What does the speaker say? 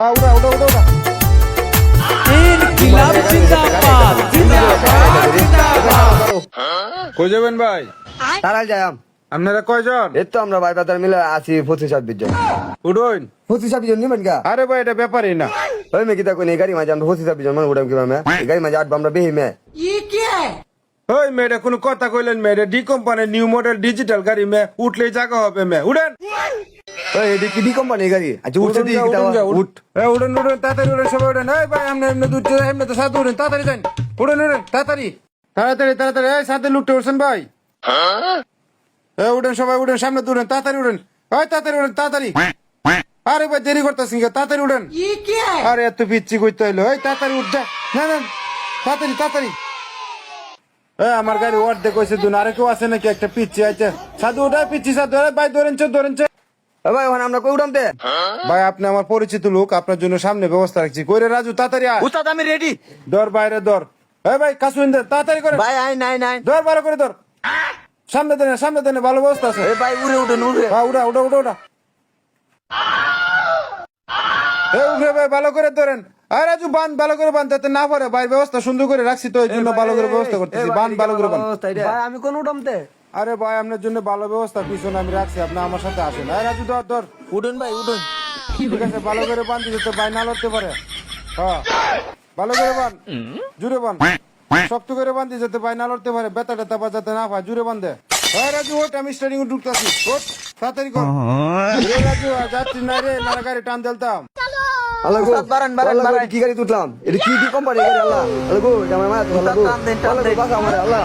उड़ा उड़ा उड़ा उड़ा ইনকিলাব জিন্দাবাদ জিন্দাবাদ জিন্দাবাদ। কই যাবেন ভাই? তারাল যাম। আপনারা কয়জন? এই তো আমরা ভাই বাজার মিলে আছি 25-26 জন। উড়ুন। 25-26 জন নিবেন কা? আরে ভাই এটা ব্যাপারই না। ওই মে কিতা কোনি গাড়ি মাঝে আমরা 25-26 জন মানে উড়াম কি মে? গাড়ি মাঝে আটবা আমরা বেহি মে। ওই মেয়েটা কোনো কথা কইলেন মেয়েটা ডি কোম্পানির নিউ মডেল ডিজিটাল গাড়ি মে উঠলেই জায়গা হবে মে উড়েন। ওই এডি কি ডি কোম্পানি গাড়ি? আচ্ছা উঠছে দি কিতা উঠ। উড়েন উড়েন তাড়াতাড়ি উড়েন সবাই উড়েন। এই ভাই আপনি এমনি দুধ এমনি তো সাথে উড়েন তাড়াতাড়ি যান। উড়েন উড়েন তাড়াতাড়ি তাড়াতাড়ি তাড়াতাড়ি এই সাথে লুটতে উঠছেন ভাই। উড়েন সবাই উড়েন সামনে উড়েন তাড়াতাড়ি উড়েন। ওই তাড়াতাড়ি উড়েন তাড়াতাড়ি। আরে ভাই দেরি করতেছেন তাড়াতাড়ি উড়েন। আরে এত পিচ্ছি কইতে হইলো এই তাড়াতাড়ি উঠ যা। না না তাড়াতাড়ি তাড়াতাড়ি। আমার গাড়ি অর্ধেক হয়েছে দুন আরে কেউ আছে নাকি একটা পিচ্ছি আছে সাধু ওটা পিচ্ছি সাধু ভাই ধরেন ধরেন ও ভাই ওখানে আমরা কই উড়ামতে? ভাই আপনি আমার পরিচিত লোক আপনার জন্য সামনে ব্যবস্থা রাখছি কইরে রাজু তাড়াতাড়ি আয় উস্তাদ আমি রেডি। দর বাইরে দর এই ভাই কাসুইন দে তাড়াতাড়ি করে ভাই আই নাই নাই। দর ভালো করে দর সামনে দেন ভালো ব্যবস্থা আছে এ ভাই উড়ে উঠেন উড়ে। হ্যাঁ উড়া উড়া উড়া উড়া এই উঠে ভাই ভালো করে ধরেন আরে রাজু বান ভালো করে বান যাতে না পারে ভাই ব্যবস্থা সুন্দর করে রাখছি তো এই জন্য ভালো করে ব্যবস্থা করতেছি বান ভালো করে বান ভাই আমি কোন উড়ামতে? আরে ভাই আপনার জন্য ভালো ব্যবস্থা পিছনে আমি রাখছি আপনি আমার সাথে আসেন এই রাজু ধর ধর উঠুন ভাই উঠুন। ঠিক আছে ভালো করে বান দিতে তো ভাই না লড়তে পারে হ্যাঁ ভালো করে বান জুড়ে বান শক্ত করে বান্ধি যাতে ভাই না লড়তে পারে বেতা টেতা বা যাতে না পায় জুড়ে বান্ধে হ্যাঁ রাজু ওট আমি স্টার্টিং ঢুকতেছি ওট তাড়াতাড়ি কর রে রাজু যাচ্ছি না রে না গাড়ি টান দিলতাম আল্লাহ গো উস্তাদ বারান বারান আল্লাহ গো, বারান। কি গাড়ি তুললাম? এটা কি ডি কোম্পানি গাড়ি আল্লাহ? আল্লাহ গো এটা আমার মা আল্লাহ গো টান দেন, টান আল্লাহ গো দেন। বাঁচা আমারে আল্লাহ।